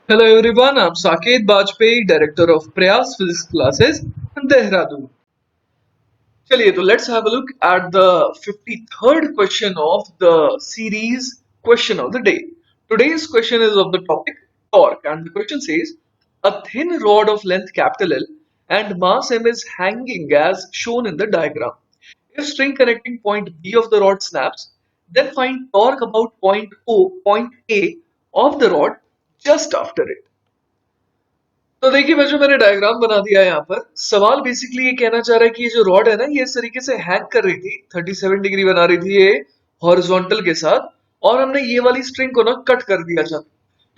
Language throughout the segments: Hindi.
Hello everyone, I'm Saket Bajpayee, Director of Prayas Physics Classes, Dehradun. चलिए तो let's have a look at the 53rd question of the series question of the day. Today's question is of the topic torque and the question says a thin rod of length capital L and mass m is hanging as shown in the diagram. If string connecting point B of the rod snaps, then find torque about point A of the rod just after it. तो देखिए बच्चों मैंने डायग्राम बना दिया है यहाँ पर। सवाल बेसिकली ये कहना चाह रहा है कि ये जो रॉड है ना ये इस तरीके से हैंग कर रही थी, 37 डिग्री बना रही थी ये हॉरिजॉन्टल के साथ, और हमने ये वाली स्ट्रिंग को ना कट कर दिया था।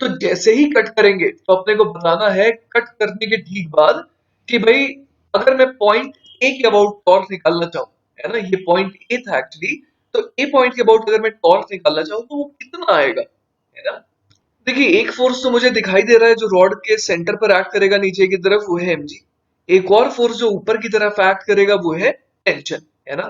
तो जैसे ही कट करेंगे तो अपने को बताना है कट करने के ठीक बाद कि भाई अगर मैं पॉइंट ए के अबाउट टॉर्क निकालना चाहूँ, है ना, ये पॉइंट ए था एक्चुअली, तो ए पॉइंट के अबाउट अगर मैं टॉर्क निकालना चाहूँ तो वो कितना आएगा, है ना। देखिए एक फोर्स तो मुझे दिखाई दे रहा है जो रॉड के सेंटर पर एक्ट करेगा नीचे की तरफ, वो है mg। एक और फोर्स जो ऊपर की तरफ एक्ट करेगा वो है टेंशन, है ना।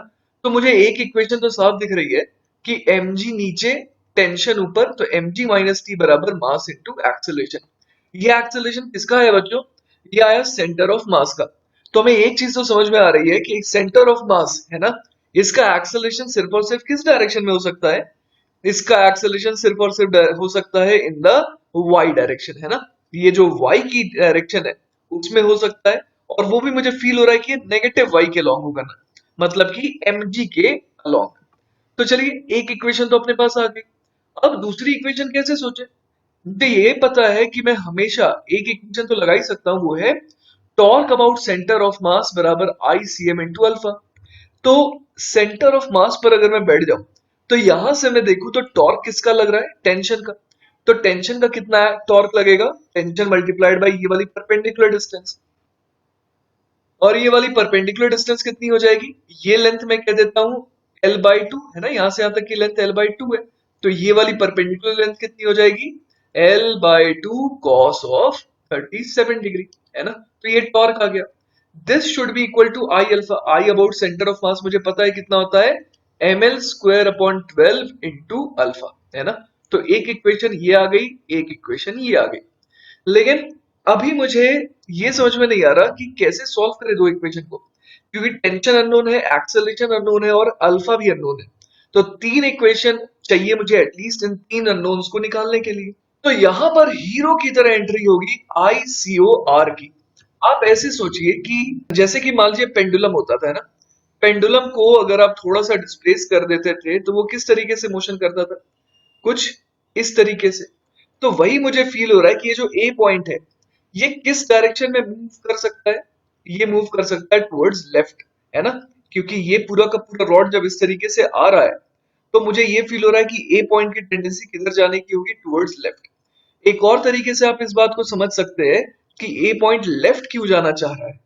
तो मुझे एक इक्वेशन तो साफ दिख रही है कि mg नीचे टेंशन ऊपर, तो mg माइनस टी बराबर मास इनटू एक्सेलरेशन। ये एक्सेलरेशन किसका है बच्चों? ये आया सेंटर ऑफ मास का। तो हमें एक चीज तो समझ में आ रही है कि सेंटर ऑफ मास है ना, इसका एक्सेलरेशन सिर्फ और सिर्फ किस डायरेक्शन में हो सकता है? इसका एक्सेलरेशन सिर्फ और सिर्फ हो सकता है इन द वाई डायरेक्शन, है ना। ये जो वाई की डायरेक्शन है उसमें हो सकता है, और वो भी मुझे फील हो रहा है कि नेगेटिव वाई के लॉन्ग होगा ना, मतलब कि mg के लॉन्ग। तो चलिए एक इक्वेशन तो अपने पास आ गई। अब दूसरी इक्वेशन कैसे सोचे? मुझे ये पता है कि मैं हमेशा एक इक्वेशन तो लगा ही सकता हूँ, वो है टॉर्क अबाउट सेंटर ऑफ मास बराबर आई सी एम इंटू अल्फा। तो सेंटर ऑफ मास पर अगर मैं बैठ जाऊं तो यहां से मैं देखूं तो टॉर्क किसका लग रहा है? टेंशन का। तो टेंशन का कितना टॉर्क लगेगा? टेंशन मल्टीप्लाइड बाय ये वाली परपेंडिकुलर डिस्टेंस। और ये वाली परपेंडिकुलर डिस्टेंस कितनी हो जाएगी? ये लेंथ मैं कह देता हूं L/2, है ना, यहां से यहां तक की लेंथ L/2 है। तो ये वाली परपेंडिकुलर लेंथ कितनी हो जाएगी? L/2 cos ऑफ 37 डिग्री, है ना। तो ये टॉर्क आ गया। This should be equal to I alpha. I about centre of mass मुझे पता है कितना होता है, ml square upon 12 into alpha, है ना। तो एक इक्वेशन ये आ गई, एक इक्वेशन ये आ गई। लेकिन अभी मुझे ये समझ में नहीं आ रहा कि कैसे सॉल्व करें दो इक्वेशन को, क्योंकि टेंशन अननोन है, एक्सेलरेशन अननोन है और अल्फा भी अननोन है। तो तीन इक्वेशन चाहिए मुझे एटलीस्ट इन तीन अननोन्स को निकालने के लिए। तो यहां पर हीरो की तरह एंट्री होगी ICOR की। आप ऐसे सोचिए कि जैसे कि मान लीजिए पेंडुलम होता था, है ना। पेंडुलम को अगर आप थोड़ा सा डिस्प्लेस कर देते थे तो वो किस तरीके से मोशन करता था? कुछ इस तरीके से। तो वही मुझे फील हो रहा है कि ये जो ए पॉइंट है ये किस डायरेक्शन में मूव कर सकता है? ये मूव कर सकता है टुवर्ड्स लेफ्ट, है ना। क्योंकि ये पूरा का पूरा रॉड जब इस तरीके से आ रहा है तो मुझे ये फील हो रहा है कि ए पॉइंट की टेंडेंसी किधर जाने की होगी? Towards left. एक और तरीके से आप इस बात को समझ सकते हैं कि ए पॉइंट लेफ्ट क्यों जाना चाह रहा है।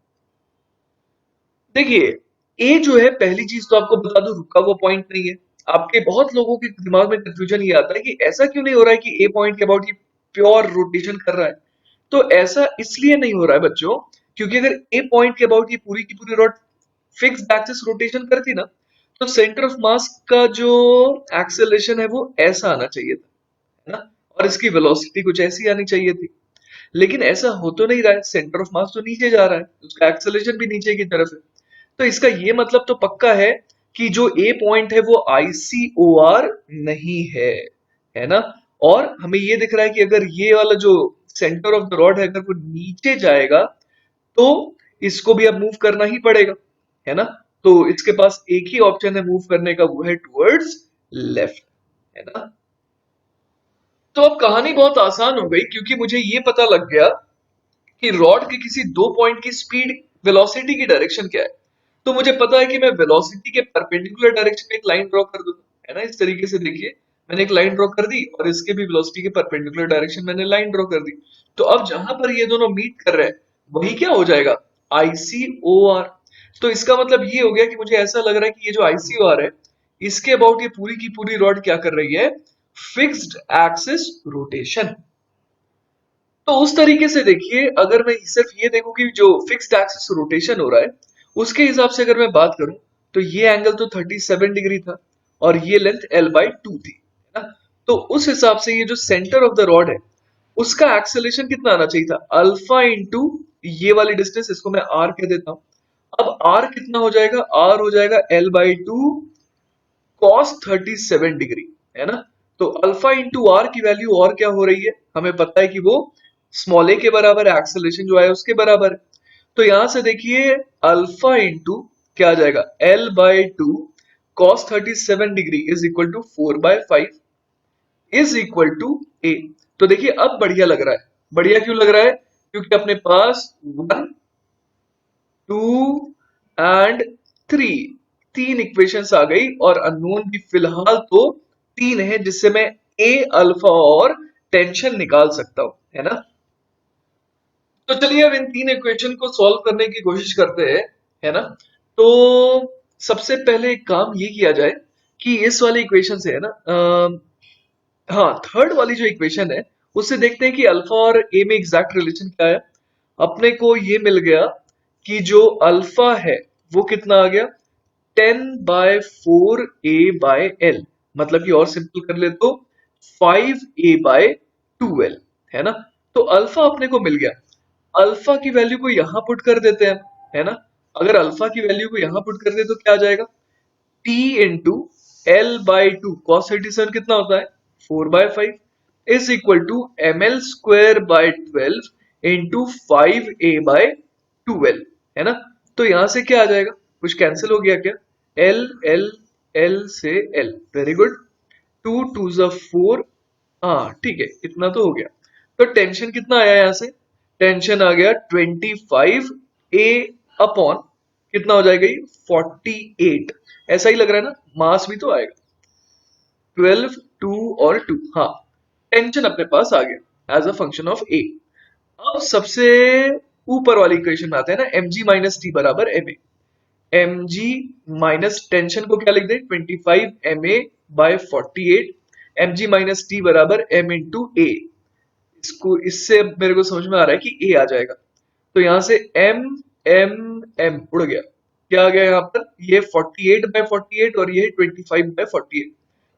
देखिए ए जो है, पहली चीज तो आपको बता दूं, रुका हुआ पॉइंट नहीं है। आपके बहुत लोगों के दिमाग में कंफ्यूजन ये आता है कि ऐसा क्यों नहीं हो रहा है कि ए पॉइंट के अबाउट ये प्योर रोटेशन कर रहा है। तो ऐसा इसलिए नहीं हो रहा है बच्चों, क्योंकि अगर ए पॉइंट के अबाउट ये पूरी की पूरी रॉड फिक्स्ड एक्सिस रोटेशन करती ना, तो सेंटर ऑफ मास का जो एक्सेलरेशन है वो ऐसा आना चाहिए था, है ना, और इसकी वेलोसिटी कुछ ऐसी आनी चाहिए थी। लेकिन ऐसा हो तो नहीं रहा है, सेंटर ऑफ मास तो नीचे जा रहा है, उसका एक्सेलरेशन भी नीचे की तरफ है। तो इसका ये मतलब तो पक्का है कि जो ए पॉइंट है वो ICOR नहीं है ना। और हमें ये दिख रहा है कि अगर ये वाला जो सेंटर ऑफ द रॉड है अगर वो नीचे जाएगा तो इसको भी अब मूव करना ही पड़ेगा, है ना। तो इसके पास एक ही ऑप्शन है मूव करने का, वो है टुवर्ड्स लेफ्ट, है ना। तो अब कहानी बहुत आसान हो गई क्योंकि मुझे ये पता लग गया कि रॉड के किसी दो पॉइंट की स्पीड वेलोसिटी की डायरेक्शन क्या है। तो मुझे पता है कि मैं वेलोसिटी के परपेंडिकुलर डायरेक्शन में एक लाइन ड्रॉ कर दूंगा, है ना। इस तरीके से देखिए मैंने एक लाइन ड्रॉ कर दी और इसके भी वेलोसिटी के परपेंडिकुलर डायरेक्शन मैंने लाइन ड्रॉ कर दी। तो अब जहां पर ये दोनों मीट कर रहे हैं वही क्या हो जाएगा? ICOR। तो इसका मतलब ये हो गया कि मुझे ऐसा लग रहा है कि ये जो ICOR है इसके अबाउट ये पूरी की पूरी रॉड क्या कर रही है? Fixed axis rotation. तो उस तरीके से देखिए अगर मैं सिर्फ ये देखूं कि जो फिक्स्ड एक्सिस रोटेशन हो रहा है उसके हिसाब से अगर मैं बात करूं तो ये एंगल तो 37 डिग्री था और ये लेंथ L/2 थी, है ना। तो उस हिसाब से ये जो सेंटर ऑफ द रॉड है उसका एक्सेलरेशन कितना आना चाहिए था, अल्फा इंटू ये वाली डिस्टेंस, इसको मैं आर कह देता हूं। अब आर कितना हो जाएगा, आर हो जाएगा L by two cos 37 degree, है ना। तो अल्फा इंटू आर की वैल्यू और क्या हो रही है, हमें पता है कि वो स्मॉल ए के बराबर है, एक्सेलरेशन जो है उसके बराबर है। तो यहां से देखिए अल्फा इंटू क्या आ जाएगा, L by two cos 37 degree is equal to 4/5 is equal to A. तो देखिए अब बढ़िया लग रहा है। बढ़िया क्यों लग रहा है, क्योंकि अपने पास 1, 2 एंड 3 तीन इक्वेशंस आ गई, और अननोन भी फिलहाल तो तीन है, जिससे मैं ए, अल्फा और टेंशन निकाल सकता हूं, है ना। तो चलिए अब इन तीन इक्वेशन को सॉल्व करने की कोशिश करते हैं, है ना। तो सबसे पहले एक काम ये किया जाए कि इस वाले इक्वेशन से, है ना, हाँ, थर्ड वाली जो इक्वेशन है उससे देखते हैं कि अल्फा और ए में एग्जैक्ट रिलेशन क्या है। अपने को ये मिल गया कि जो अल्फा है वो कितना आ गया, 10/4 a/l, मतलब कि और सिंपल कर ले तो 5a/2l, है ना। तो अल्फा अपने को मिल गया। अल्फा की वैल्यू को यहां पुट कर देते हैं, है ना। अगर अल्फा की वैल्यू को यहां पुट कर दे तो क्या आ जाएगा, t into L by two cos 37 कितना होता है, 4/5 is equal to ml² by 12 into 5a/2l, है ना। तो यहां से क्या आ जाएगा, कुछ कैंसिल हो गया क्या, एल एल एल से एल, वेरी गुड, 2 2 4, हाँ ठीक है, इतना तो हो गया। तो टेंशन कितना आया यहां से, टेंशन आ गया 25 a अपॉन कितना हो जाएगा ये 48, ऐसा ही लग रहा है ना, मास भी तो आएगा 12, 2 और 2, हाँ, टेंशन अपने पास आ गया as a function of A. अब सबसे ऊपर वाली इक्वेशन में आते हैं ना, एम जी माइनस टी बराबर M A. M G minus tension को क्या लिख दे, 25 ma/48, M G minus T बराबर एम इंटू ए। इसको इससे मेरे को समझ में आ रहा है कि ए आ जाएगा। तो यहां से एम एम एम उड़ गया, क्या आ गया यहाँ पर, ये 48/48 और ये 25/48,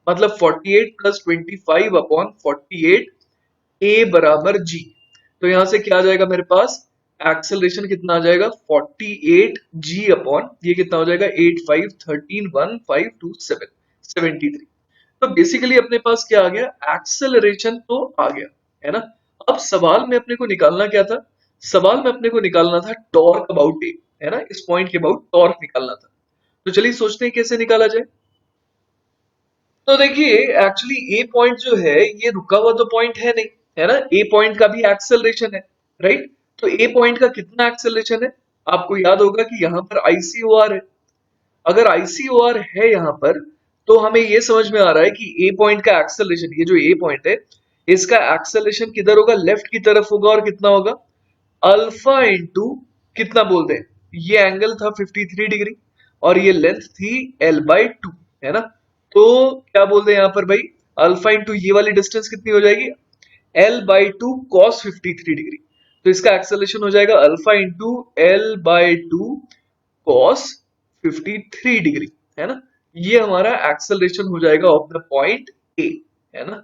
मतलब 48 प्लस 25/48 ए बराबर जी। तो यहां से क्या आ जाएगा मेरे पास, एक्सेलरेशन कितना आ जाएगा 48 जी अपॉन ये कितना हो जाएगा 8 5 13 1 5 2 7 73। तो बेसिकली अपने पास क्या आ गया, एक्सेलरेशन तो आ गया, है ना। अब सवाल में अपने को निकालना क्या था, सवाल में अपने को निकालना था टॉर्क अबाउट ए, है ना, इस पॉइंट के अबाउट टॉर्क निकालना था। तो चलिए सोचते हैं कैसे निकाला जाए। तो देखिए एक्चुअली ए पॉइंट जो है ये रुका हुआ तो पॉइंट है नहीं, है ना, ए पॉइंट का भी एक्सेलरेशन है, राइट। तो ए पॉइंट का कितना एक्सेलरेशन है, आपको याद होगा कि यहाँ पर आईसीओआर है। अगर आईसीओआर है यहाँ पर, तो हमें ये समझ में आ रहा है कि ए पॉइंट का एक्सेलरेशन, ये जो ए पॉइंट है इसका एक्सेलरेशन किधर होगा, लेफ्ट की तरफ होगा, और कितना होगा, अल्फा इंटू कितना बोलते हैं, ये एंगल था 53 डिग्री और ये लेंथ थी एल बाई टू, है ना। तो क्या बोलते हैं यहाँ पर भाई, अल्फा इंटू ये वाली डिस्टेंस कितनी हो जाएगी, L by two cos 53 degree. तो इसका एक्सेलरेशन हो जाएगा alpha into L by two cos 53 degree, है ना। ये हमारा एक्सेलरेशन हो जाएगा ऑफ द पॉइंट ए, है ना।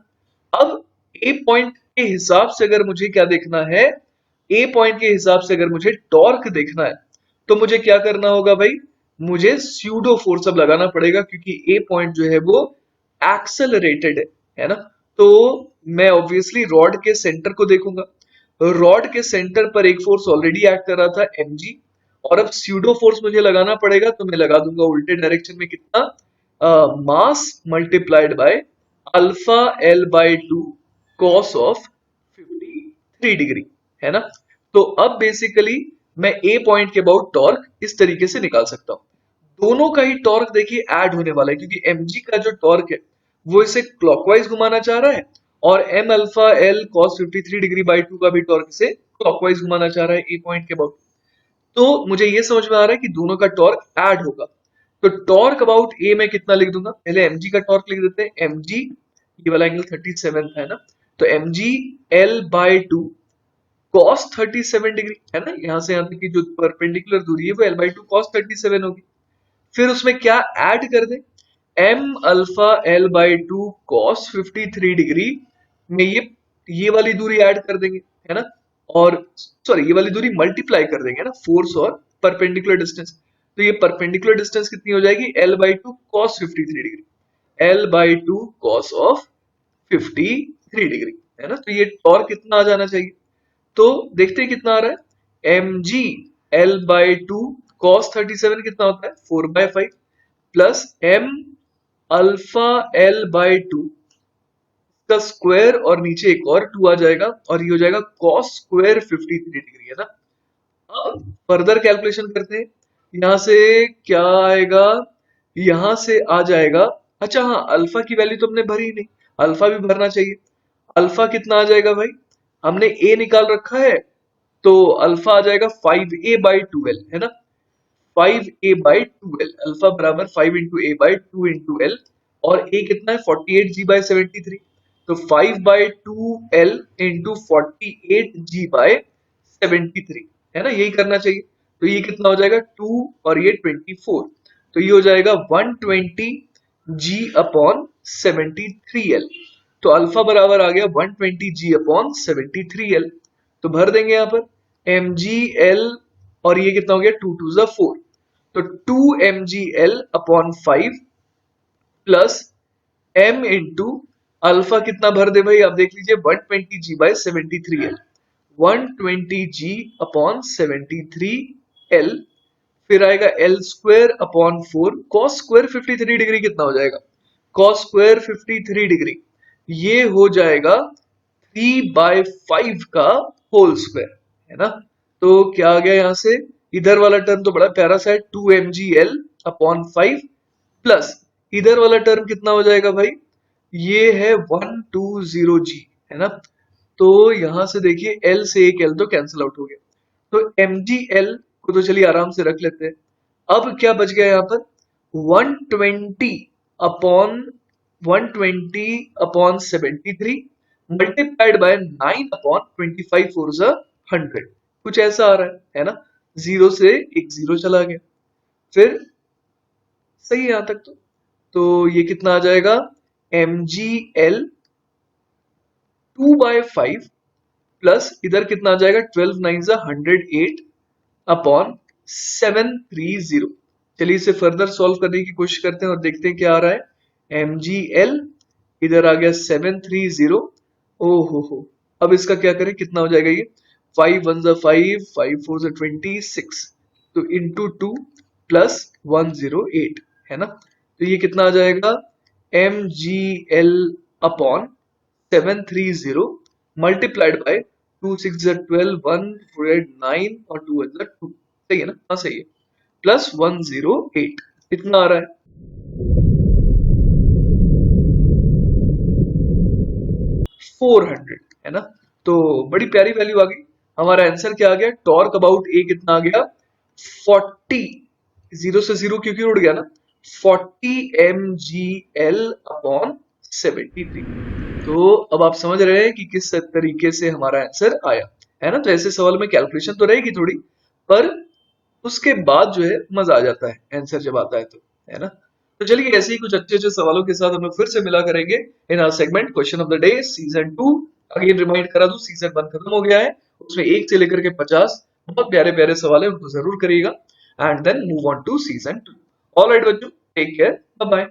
अब ए पॉइंट के हिसाब से अगर मुझे क्या देखना है, ए पॉइंट के हिसाब से अगर मुझे टॉर्क देखना है, तो मुझे क्या करना होगा भाई, मुझे स्यूडो फोर्स अब लगाना पड़ेगा, क्योंकि ए पॉइंट जो है वो एक्सेलरेटेड है ना। तो मैं ऑब्वियसली रॉड के सेंटर को देखूंगा, रॉड के सेंटर पर एक फोर्स ऑलरेडी एक्ट कर रहा था mg, और अब स्यूडो फोर्स मुझे लगाना पड़ेगा, तो मैं लगा दूंगा उल्टे डायरेक्शन में कितना, mass multiplied by alpha L by two cos of 53 degree, है ना। तो अब बेसिकली मैं ए पॉइंट के अबाउट टॉर्क इस तरीके से निकाल सकता हूं। दोनों का ही टॉर्क देखिए ऐड होने वाला है, क्योंकि mg का जो टॉर्क है वो इसे क्लॉकवाइज घुमाना चाह रहा है, और m alpha l cos 53 degree by two का भी टॉर्क इसे क्लॉकवाइज घुमाना चाह रहा है ए पॉइंट के अबाउट। तो मुझे ये समझ में आ रहा है कि दोनों का टॉर्क ऐड होगा। तो टॉर्क अबाउट ए में कितना लिख दूंगा, पहले mg का टॉर्क लिख देते हैं, mg ये वाला एंगल 37 था, है ना। तो mg l by two cos 37 degree, है ना, यहां से यहां तक की जो परपेंडिकुलर दूरी है वो l बाई टू cos 37 होगी। फिर उसमें क्या ऐड कर दे, m alpha l by two cos 53 degree में ये ये वाली दूरी ऐड कर देंगे, है ना, और सॉरी ये वाली दूरी मल्टीप्लाई कर देंगे ना, फोर्स और परपेंडिकुलर डिस्टेंस। तो ये परपेंडिकुलर डिस्टेंस कितनी हो जाएगी, L/2 cos 53 degree, L/2 cos of 53 degree, है ना। तो ये टॉर्क कितना आ जाना चाहिए, तो देखते हैं कितना आ रहा है, mg L/2 cos 37 कितना होता है 4/5 प्लस m अल्फा L/2 का स्क्वायर और नीचे एक और 2 आ जाएगा और ये हो जाएगा cos स्क्वायर 53 डिग्री, है ना। अब फर्दर कैलकुलेशन करते हैं, यहां से क्या आएगा, यहां से आ जाएगा, अच्छा हाँ अल्फा की वैल्यू तो हमने भरी नहीं, अल्फा भी भरना चाहिए। अल्फा कितना आ जाएगा भाई, हमने ए निकाल रखा है, तो अल्फा आ जाएगा 5a/12, है ना। 5a/12 अल्फा बराबर 5 into A by 2 into L, और ए कितना है 48g/73, तो 5/2l इंटू 48g/73, है ना, यही करना चाहिए। तो ये कितना हो जाएगा 2 और ये 24, तो ये हो जाएगा 120g/73l। तो अल्फा बराबर आ गया 120g/73l। तो भर देंगे यहाँ पर mgl, और ये कितना हो गया 2 2 जा 4, तो 2 mgl/5 plus m into alpha कितना भर दे भाई, आप देख लीजिए 120g/73l, 120g/73l, फिर आएगा L square upon 4, cos square 53 degree कितना हो जाएगा, कॉस स्क्वायर 53 डिग्री ये हो जाएगा 3/5 का होल स्क्वायर, है ना। तो क्या आ गया यहां से, इधर वाला टर्म तो बड़ा प्यारा सा है 2mgl/5 प्लस इधर वाला टर्म कितना हो जाएगा भाई, ये है 120g, है ना। तो यहां से देखिए L से एक L तो कैंसिल आउट हो गया, तो mgl को तो चलिए आराम से रख लेते हैं। अब क्या बच गया यहाँ पर 120/120/73 मल्टीप्लाइड बाय 9/25 4 100, कुछ ऐसा आ रहा है ना, जीरो से एक जीरो चला गया, फिर सही है यहां तक। तो ये कितना आ जाएगा mgl 2/5 प्लस इधर कितना आ जाएगा 12 9 108 अपॉन 730। चलिए इसे फर्दर सॉल्व करने की कोशिश करते हैं और देखते हैं क्या आ रहा है, mgl इधर आ गया 730, ओ हो, अब इसका क्या करें, कितना हो जाएगा ये 5 1 5 5 4 26, तो इंटू 2 प्लस 108, है ना। तो ये कितना आ जाएगा mgl अपॉन 730 मल्टीप्लाइड बाय 2 6 12 1 4 9 और 2 1 2, सही है ना, हाँ सही है, प्लस 108 इतना आ रहा है। 400, है ना। तो बड़ी प्यारी वैल्यू आ गई, हमारा आंसर क्या आ गया, टॉर्क अबाउट ए कितना आ गया 40, जीरो से जीरो क्योंकि उड़ गया ना, 40 mgl/73। तो अब आप समझ रहे हैं कि किस तरीके से हमारा आंसर आया, है ना। तो ऐसे सवाल में कैलकुलेशन तो रहेगी थोड़ी, पर उसके बाद जो है मजा आ जाता है आंसर जब आता है तो, है ना। तो चलिए ऐसे ही कुछ अच्छे अच्छे सवालों के साथ हम लोग फिर से मिला करेंगे in our segment question of the day season 2। Again remind करा दूं सीजन 1 खत्म हो गया है, उसमें 1 से लेकर के 50 बहुत प्यारे प्यारे सवाल है, उनको जरूर करिएगा and then move on to season 2। Alright बच्चों, टेक केयर, बाय बाय।